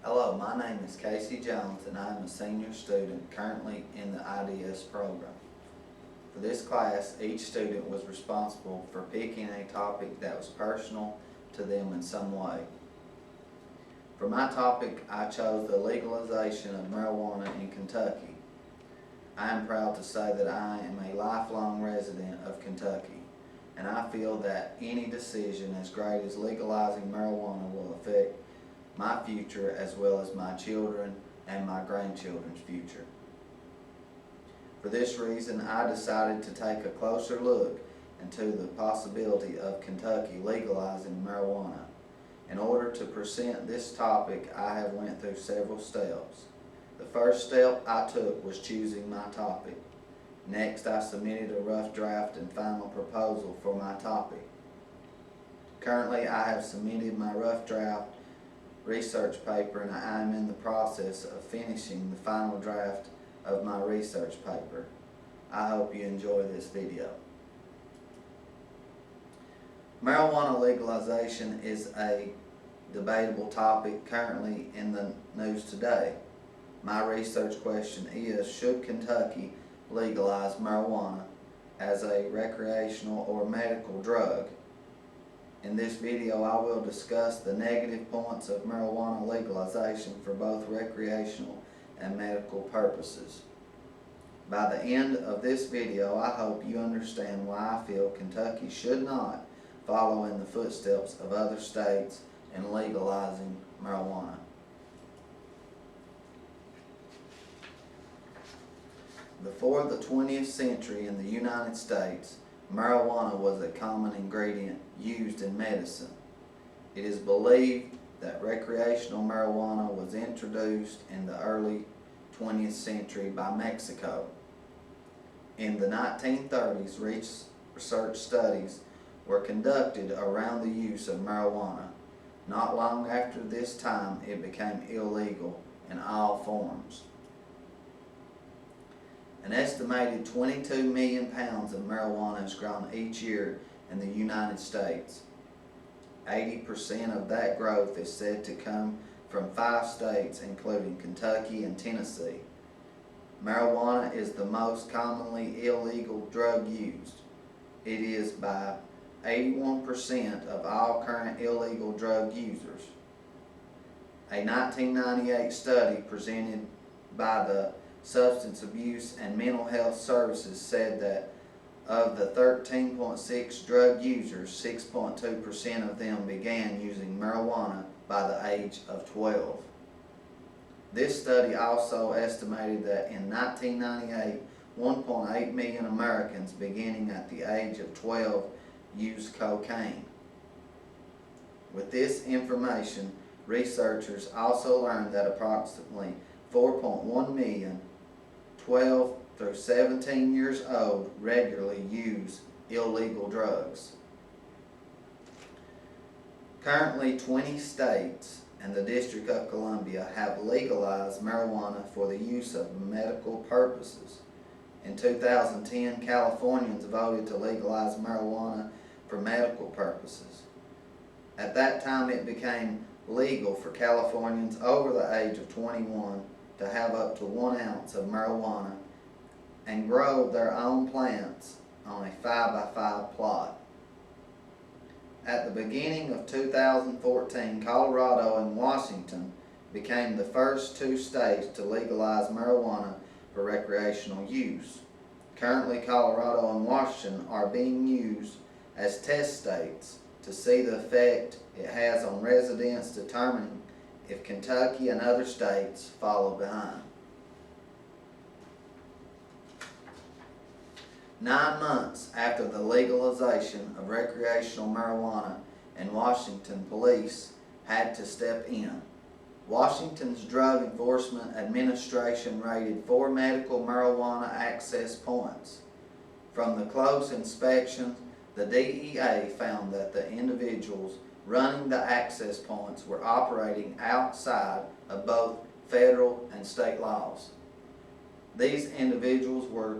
Hello, my name is Casey Jones and I am a senior student currently in the IDS program. For this class, each student was responsible for picking a topic that was personal to them in some way. For my topic, I chose the legalization of marijuana in Kentucky. I am proud to say that I am a lifelong resident of Kentucky, and I feel that any decision as great as legalizing marijuana will affect my future as well as my children and my grandchildren's future. For this reason, I decided to take a closer look into the possibility of Kentucky legalizing marijuana. In order to present this topic, I have went through several steps. The first step I took was choosing my topic. Next, I submitted a rough draft and final proposal for my topic. Currently, I have submitted my rough draft research paper and I am in the process of finishing the final draft of my research paper. I hope you enjoy this video. Marijuana legalization is a debatable topic currently in the news today. My research question is, should Kentucky legalize marijuana as a recreational or medical drug? In this video, I will discuss the negative points of marijuana legalization for both recreational and medical purposes. By the end of this video, I hope you understand why I feel Kentucky should not follow in the footsteps of other states in legalizing marijuana. Before the 20th century in the United States, marijuana was a common ingredient used in medicine. It is believed that recreational marijuana was introduced in the early 20th century by Mexico. In the 1930s, research studies were conducted around the use of marijuana. Not long after this time, it became illegal in all forms. An estimated 22 million pounds of marijuana is grown each year in the United States. 80% of that growth is said to come from 5 states, including Kentucky and Tennessee. Marijuana is the most commonly illegal drug used. It is by 81% of all current illegal drug users. A 1998 study presented by the Substance Abuse and Mental Health Services said that of the 13.6 drug users, 6.2% of them began using marijuana by the age of 12. This study also estimated that in 1998, 1.8 million Americans beginning at the age of 12 used cocaine. With this information, researchers also learned that approximately 4.1 million 12 through 17 years old regularly use illegal drugs. Currently, 20 states and the District of Columbia have legalized marijuana for the use of medical purposes. In 2010, Californians voted to legalize marijuana for medical purposes. At that time, it became legal for Californians over the age of 21 to have up to 1 ounce of marijuana and grow their own plants on a 5x5 plot. At the beginning of 2014, Colorado and Washington became the first 2 states to legalize marijuana for recreational use. Currently, Colorado and Washington are being used as test states to see the effect it has on residents, determining if Kentucky and other states follow behind. 9 months after the legalization of recreational marijuana in Washington, police had to step in. Washington's Drug Enforcement Administration raided 4 medical marijuana access points. From the close inspection, the DEA found that the individuals running the access points were operating outside of both federal and state laws. These individuals were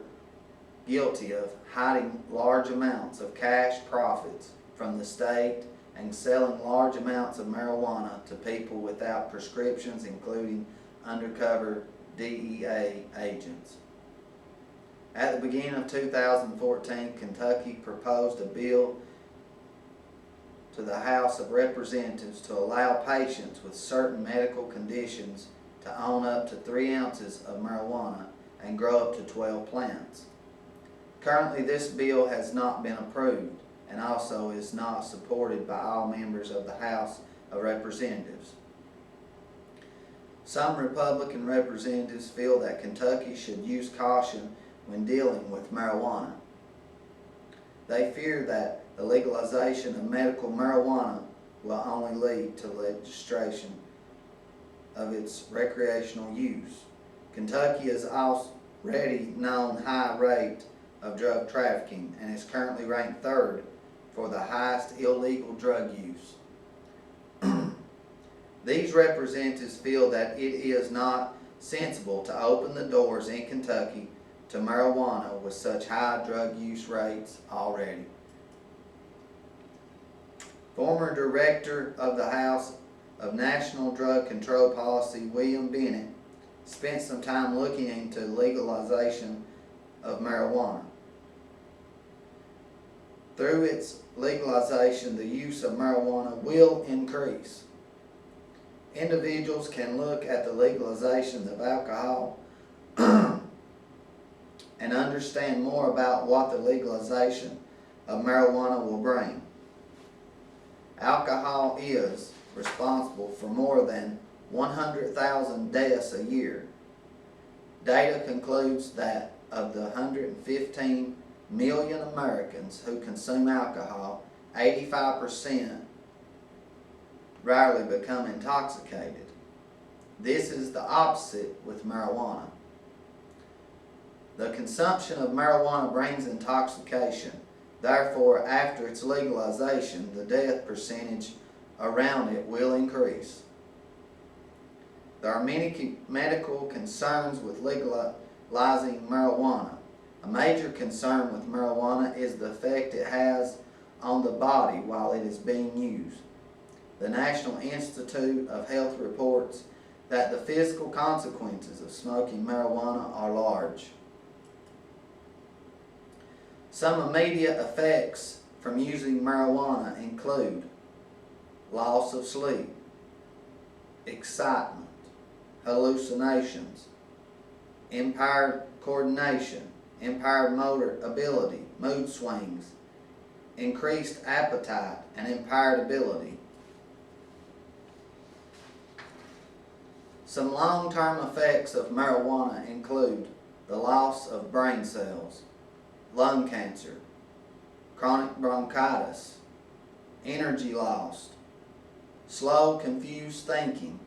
guilty of hiding large amounts of cash profits from the state and selling large amounts of marijuana to people without prescriptions, including undercover DEA agents. At the beginning of 2014, Kentucky proposed a bill to the House of Representatives to allow patients with certain medical conditions to own up to 3 ounces of marijuana and grow up to 12 plants. Currently, this bill has not been approved and also is not supported by all members of the House of Representatives. Some Republican representatives feel that Kentucky should use caution when dealing with marijuana. They fear that the legalization of medical marijuana will only lead to legislation of its recreational use. Kentucky is already known high rate of drug trafficking and is currently ranked 3rd for the highest illegal drug use. These representatives feel that it is not sensible to open the doors in Kentucky to marijuana with such high drug use rates already. Former Director of the House of National Drug Control Policy, William Bennett, spent some time looking into legalization of marijuana. Through its legalization, the use of marijuana will increase. Individuals can look at the legalization of alcohol and understand more about what the legalization of marijuana will bring. Alcohol is responsible for more than 100,000 deaths a year. Data concludes that of the 115 million Americans who consume alcohol, 85% rarely become intoxicated. This is the opposite with marijuana. The consumption of marijuana brings intoxication. Therefore, after its legalization, the death percentage around it will increase. There are many medical concerns with legalizing marijuana. A major concern with marijuana is the effect it has on the body while it is being used. The National Institute of Health reports that the physical consequences of smoking marijuana are large. Some immediate effects from using marijuana include loss of sleep, excitement, hallucinations, impaired coordination, impaired motor ability, mood swings, increased appetite, and impaired ability. Some long-term effects of marijuana include the loss of brain cells, lung cancer, chronic bronchitis, energy loss, slow, confused thinking,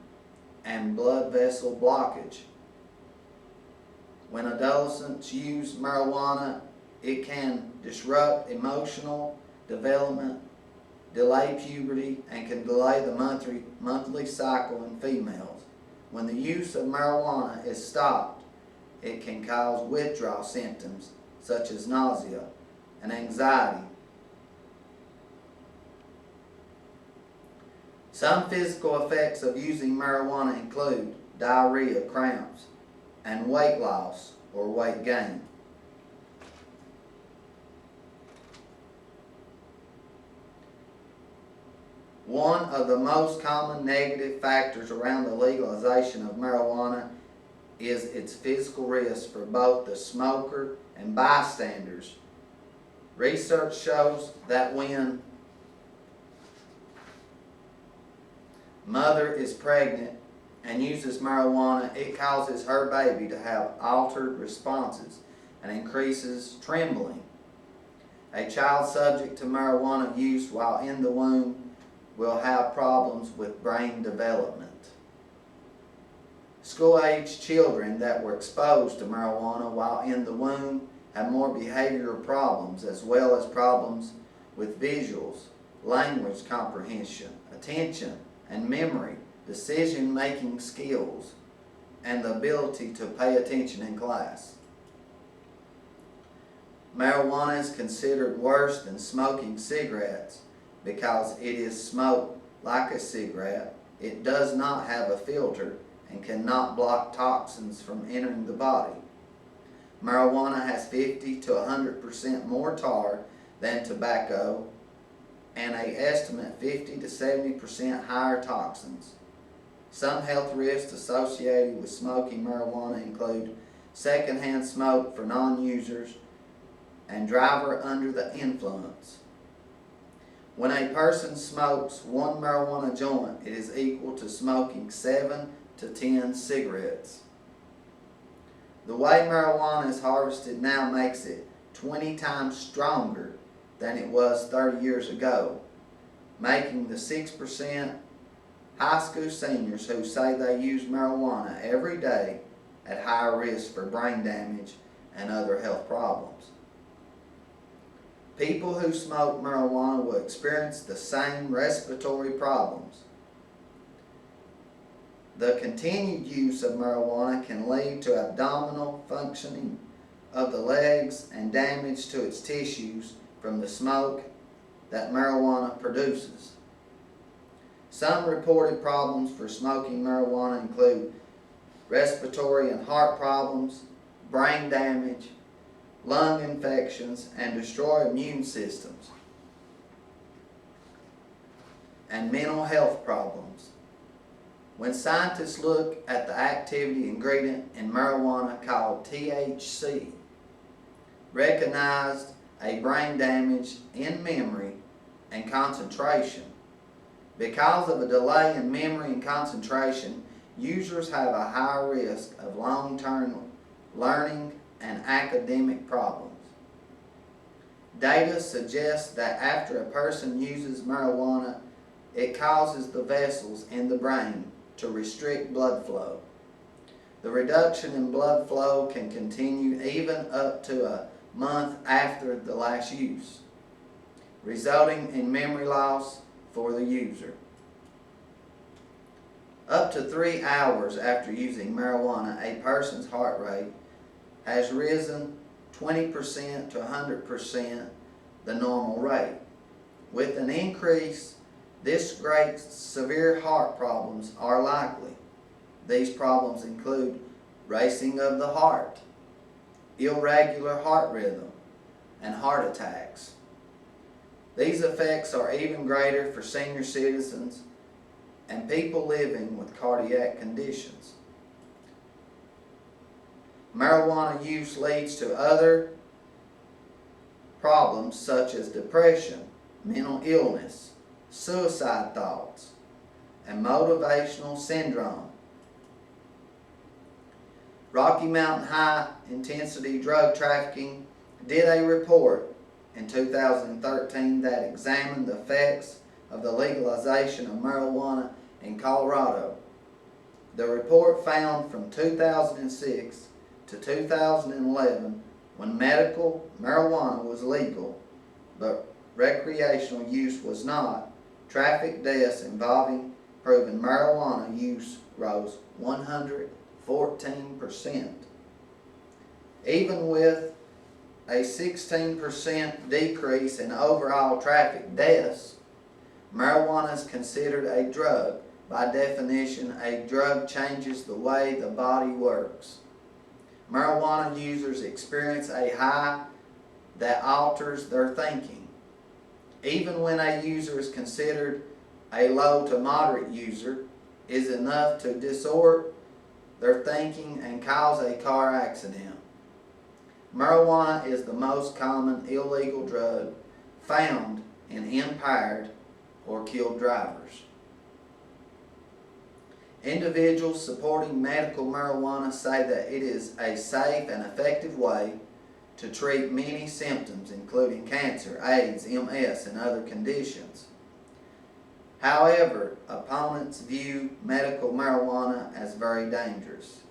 and blood vessel blockage. When adolescents use marijuana, it can disrupt emotional development, delay puberty, and can delay the monthly cycle in females. When the use of marijuana is stopped, it can cause withdrawal symptoms such as nausea and anxiety. Some physical effects of using marijuana include diarrhea, cramps, and weight loss or weight gain. One of the most common negative factors around the legalization of marijuana is its physical risk for both the smoker and bystanders. Research shows that when mother is pregnant and uses marijuana, it causes her baby to have altered responses and increases trembling. A child subject to marijuana use while in the womb will have problems with brain development. School-age children that were exposed to marijuana while in the womb have more behavioral problems, as well as problems with visuals, language comprehension, attention and memory, decision-making skills, and the ability to pay attention in class. Marijuana is considered worse than smoking cigarettes because it is smoked like a cigarette. It does not have a filter and cannot block toxins from entering the body. Marijuana has 50 to 100% more tar than tobacco and an estimate 50 to 70% higher toxins. Some health risks associated with smoking marijuana include secondhand smoke for non-users and driver under the influence. When a person smokes one marijuana joint, it is equal to smoking 7 to 10 cigarettes. The way marijuana is harvested now makes it 20 times stronger than it was 30 years ago, making the 6% high school seniors who say they use marijuana every day at higher risk for brain damage and other health problems. People who smoke marijuana will experience the same respiratory problems. The continued use of marijuana can lead to abdominal functioning of the legs and damage to its tissues from the smoke that marijuana produces. Some reported problems for smoking marijuana include respiratory and heart problems, brain damage, lung infections, and destroy immune systems, and mental health problems. When scientists look at the activity ingredient in marijuana called THC, recognized a brain damage in memory and concentration. Because of a delay in memory and concentration, users have a higher risk of long-term learning and academic problems. Data suggests that after a person uses marijuana, it causes the vessels in the brain to restrict blood flow. The reduction in blood flow can continue even up to a month after the last use, resulting in memory loss for the user. Up to 3 hours after using marijuana, a person's heart rate has risen 20% to 100% the normal rate. With an increase this great, severe heart problems are likely. These problems include racing of the heart, irregular heart rhythm, and heart attacks. These effects are even greater for senior citizens and people living with cardiac conditions. Marijuana use leads to other problems such as depression, mental illness, suicide thoughts, and motivational syndrome. Rocky Mountain High Intensity Drug Trafficking did a report in 2013 that examined the effects of the legalization of marijuana in Colorado. The report found from 2006 to 2011, when medical marijuana was legal but recreational use was not, traffic deaths involving proven marijuana use rose 114%. Even with a 16% decrease in overall traffic deaths, marijuana is considered a drug. By definition, a drug changes the way the body works. Marijuana users experience a high that alters their thinking. Even when a user is considered a low to moderate user, is enough to distort their thinking and cause a car accident. Marijuana is the most common illegal drug found in impaired or killed drivers. Individuals supporting medical marijuana say that it is a safe and effective way to treat many symptoms, including cancer, AIDS, MS, and other conditions. However, opponents view medical marijuana as very dangerous.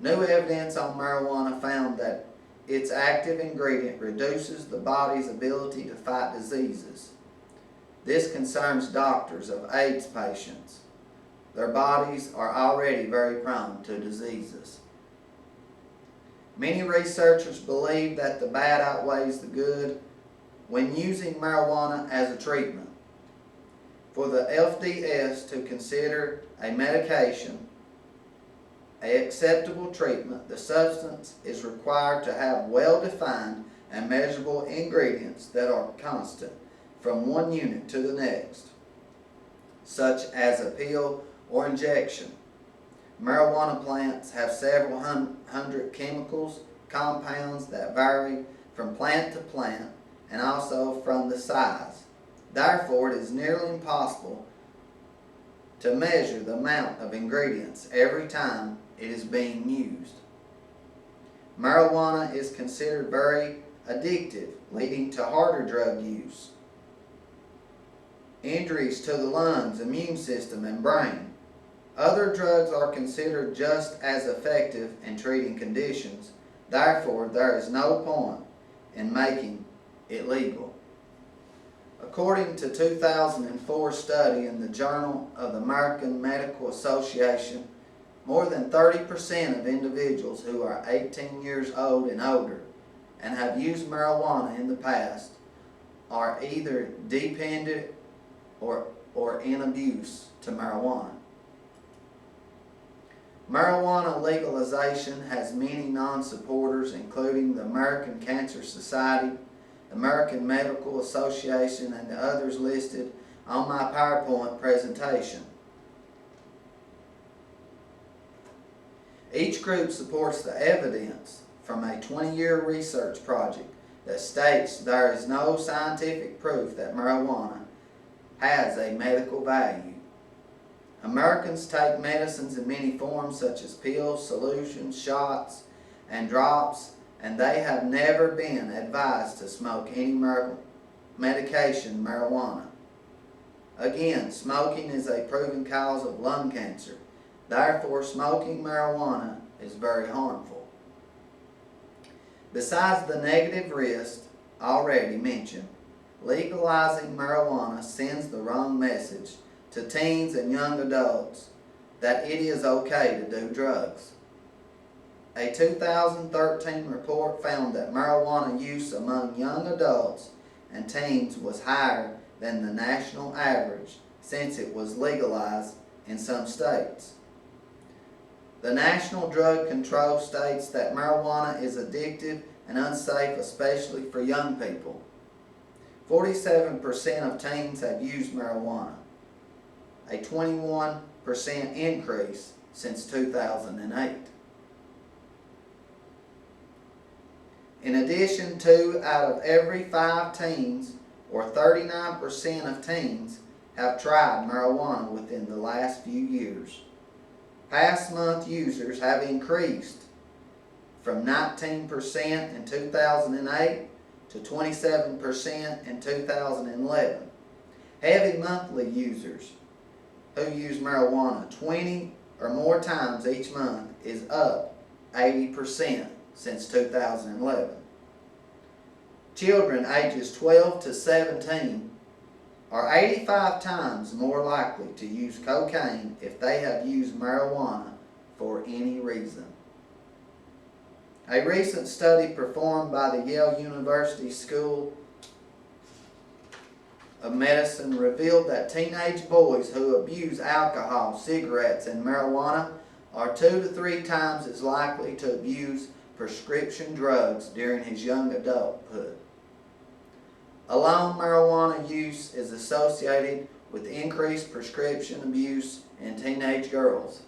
New evidence on marijuana found that its active ingredient reduces the body's ability to fight diseases. This concerns doctors of AIDS patients. Their bodies are already very prone to diseases. Many researchers believe that the bad outweighs the good when using marijuana as a treatment. For the FDS to consider a medication an acceptable treatment, the substance is required to have well-defined and measurable ingredients that are constant from one unit to the next, such as a pill or injection. Marijuana plants have several hundred chemicals, compounds that vary from plant to plant and also from the size. Therefore, it is nearly impossible to measure the amount of ingredients every time it is being used. Marijuana is considered very addictive, leading to harder drug use, injuries to the lungs, immune system, and brain. Other drugs are considered just as effective in treating conditions. Therefore, there is no point in making it legal. According to a 2004 study in the Journal of the American Medical Association, more than 30% of individuals who are 18 years old and older and have used marijuana in the past are either dependent or in abuse to marijuana. Marijuana legalization has many non-supporters, including the American Cancer Society, American Medical Association, and the others listed on my PowerPoint presentation. Each group supports the evidence from a 20-year research project that states there is no scientific proof that marijuana has a medical value. Americans take medicines in many forms such as pills, solutions, shots, and drops, and they have never been advised to smoke any medication marijuana. Again, smoking is a proven cause of lung cancer. Therefore, smoking marijuana is very harmful. Besides the negative risk already mentioned, legalizing marijuana sends the wrong message to teens and young adults that it is okay to do drugs. A 2013 report found that marijuana use among young adults and teens was higher than the national average since it was legalized in some states. The National Drug Control states that marijuana is addictive and unsafe, especially for young people. 47% of teens have used marijuana, a 21% increase since 2008. In addition, 2 out of every 5 teens, or 39% of teens, have tried marijuana within the last few years. Past month users have increased from 19% in 2008 to 27% in 2011. Heavy monthly users who use marijuana 20 or more times each month is up 80% since 2011. Children ages 12 to 17 are 85 times more likely to use cocaine if they have used marijuana for any reason. A recent study performed by the Yale University School of Medicine revealed that teenage boys who abuse alcohol, cigarettes, and marijuana are 2 to 3 times as likely to abuse prescription drugs during his young adulthood. Alone marijuana use is associated with increased prescription abuse in teenage girls.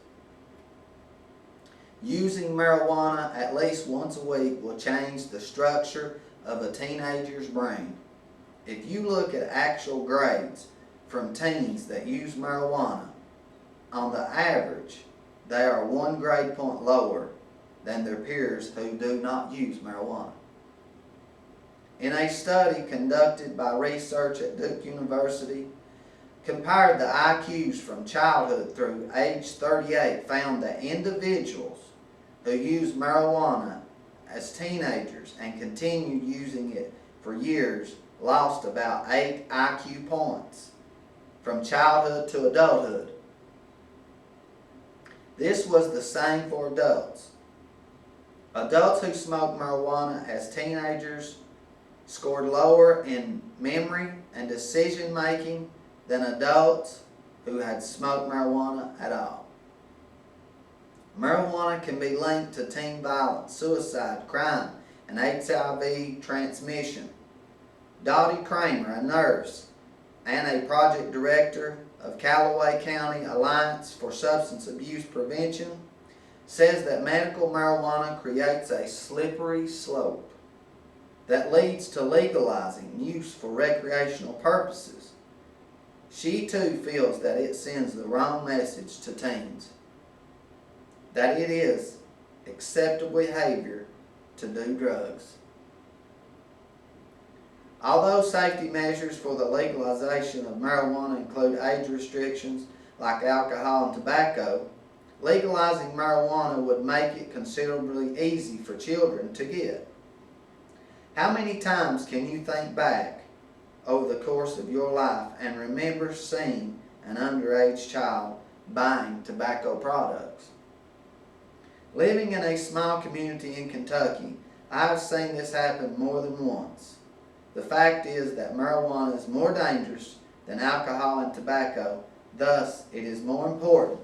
Using marijuana at least once a week will change the structure of a teenager's brain. If you look at actual grades from teens that use marijuana, on the average, they are 1 grade point lower than their peers who do not use marijuana. In a study conducted by research at Duke University, compared the IQs from childhood through age 38, found that individuals who used marijuana as teenagers and continued using it for years lost about 8 IQ points from childhood to adulthood. This was the same for adults. Adults who smoked marijuana as teenagers scored lower in memory and decision making than adults who had smoked marijuana at all. Marijuana can be linked to teen violence, suicide, crime, and HIV transmission. Dottie Kramer, a nurse and a project director of Callaway County Alliance for Substance Abuse Prevention, says that medical marijuana creates a slippery slope that leads to legalizing use for recreational purposes. She too feels that it sends the wrong message to teens, that it is acceptable behavior to do drugs. Although safety measures for the legalization of marijuana include age restrictions like alcohol and tobacco, legalizing marijuana would make it considerably easy for children to get. How many times can you think back over the course of your life and remember seeing an underage child buying tobacco products? Living in a small community in Kentucky, I've seen this happen more than once. The fact is that marijuana is more dangerous than alcohol and tobacco, thus it is more important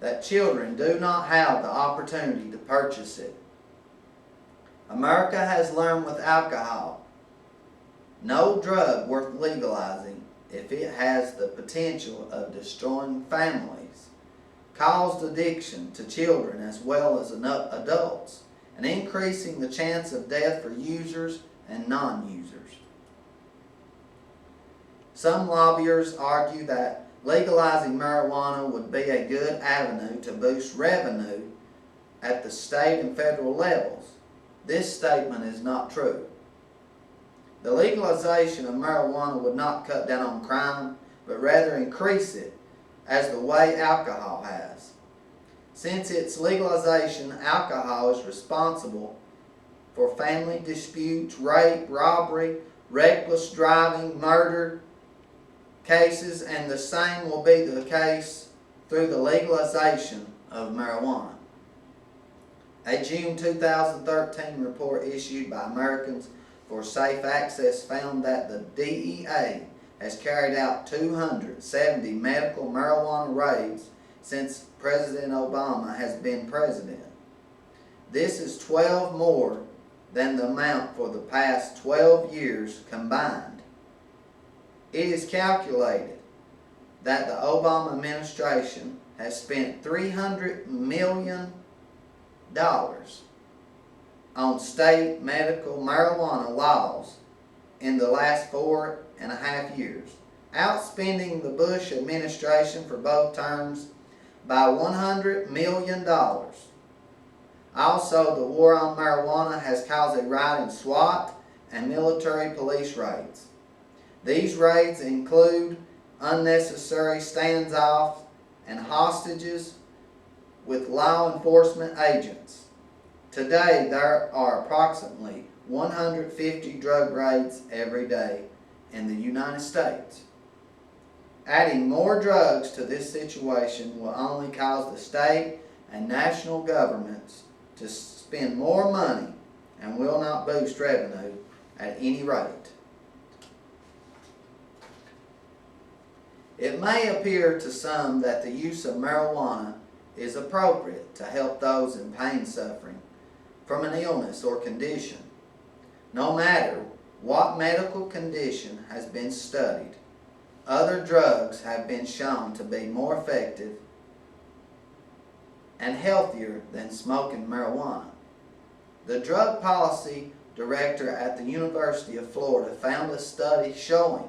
that children do not have the opportunity to purchase it. America has learned with alcohol, no drug worth legalizing if it has the potential of destroying families, caused addiction to children as well as adults, and increasing the chance of death for users and non-users. Some lobbyists argue that legalizing marijuana would be a good avenue to boost revenue at the state and federal levels. This statement is not true. The legalization of marijuana would not cut down on crime, but rather increase it, as the way alcohol has. Since its legalization, alcohol is responsible for family disputes, rape, robbery, reckless driving, murder cases, and the same will be the case through the legalization of marijuana. A June 2013 report issued by Americans for Safe Access found that the DEA has carried out 270 medical marijuana raids since President Obama has been president. This is 12 more than the amount for the past 12 years combined. It is calculated that the Obama administration has spent $300 million on state medical marijuana laws in the last 4.5 years, outspending the Bush administration for both terms by $100 million. Also, the war on marijuana has caused a rise in SWAT and military police raids. These raids include unnecessary standoffs and hostages with law enforcement agents. Today, there are approximately 150 drug raids every day in the United States. Adding more drugs to this situation will only cause the state and national governments to spend more money and will not boost revenue at any rate. It may appear to some that the use of marijuana is appropriate to help those in pain suffering from an illness or condition. No matter what medical condition has been studied, other drugs have been shown to be more effective and healthier than smoking marijuana. The drug policy director at the University of Florida found a study showing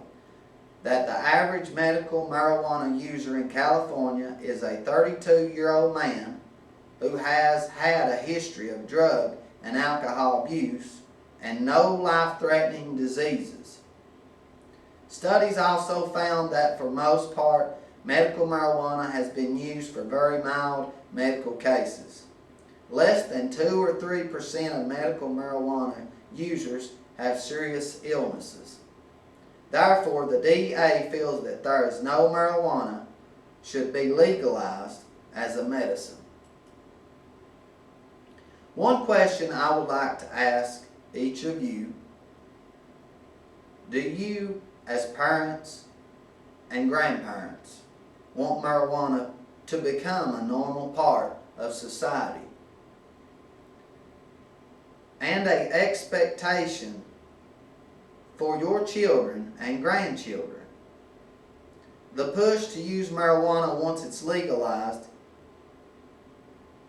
that the average medical marijuana user in California is a 32-year-old man who has had a history of drug and alcohol abuse and no life-threatening diseases. Studies also found that for most part, medical marijuana has been used for very mild medical cases. Less than 2 or 3% of medical marijuana users have serious illnesses. Therefore, the DEA feels that there is no marijuana should be legalized as a medicine. One question I would like to ask each of you: do you as parents and grandparents, want marijuana to become a normal part of society and an expectation for your children and grandchildren. The push to use marijuana once it's legalized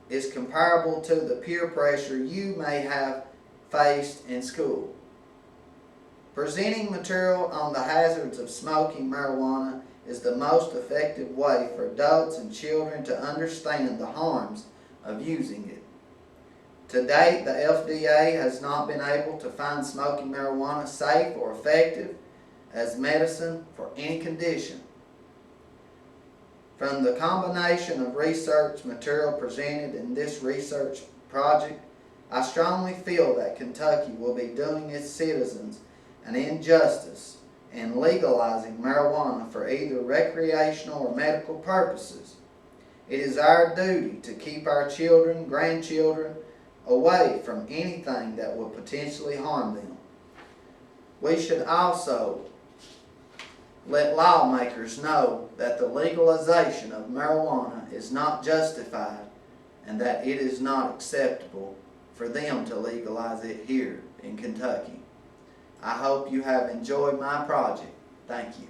is comparable to the peer pressure you may have faced in school. Presenting material on the hazards of smoking marijuana is the most effective way for adults and children to understand the harms of using it. To date, the FDA has not been able to find smoking marijuana safe or effective as medicine for any condition. From the combination of research material presented in this research project, I strongly feel that Kentucky will be doing its citizens an injustice in legalizing marijuana for either recreational or medical purposes. It is our duty to keep our children, grandchildren, away from anything that will potentially harm them. We should also let lawmakers know that the legalization of marijuana is not justified and that it is not acceptable for them to legalize it here in Kentucky. I hope you have enjoyed my project. Thank you.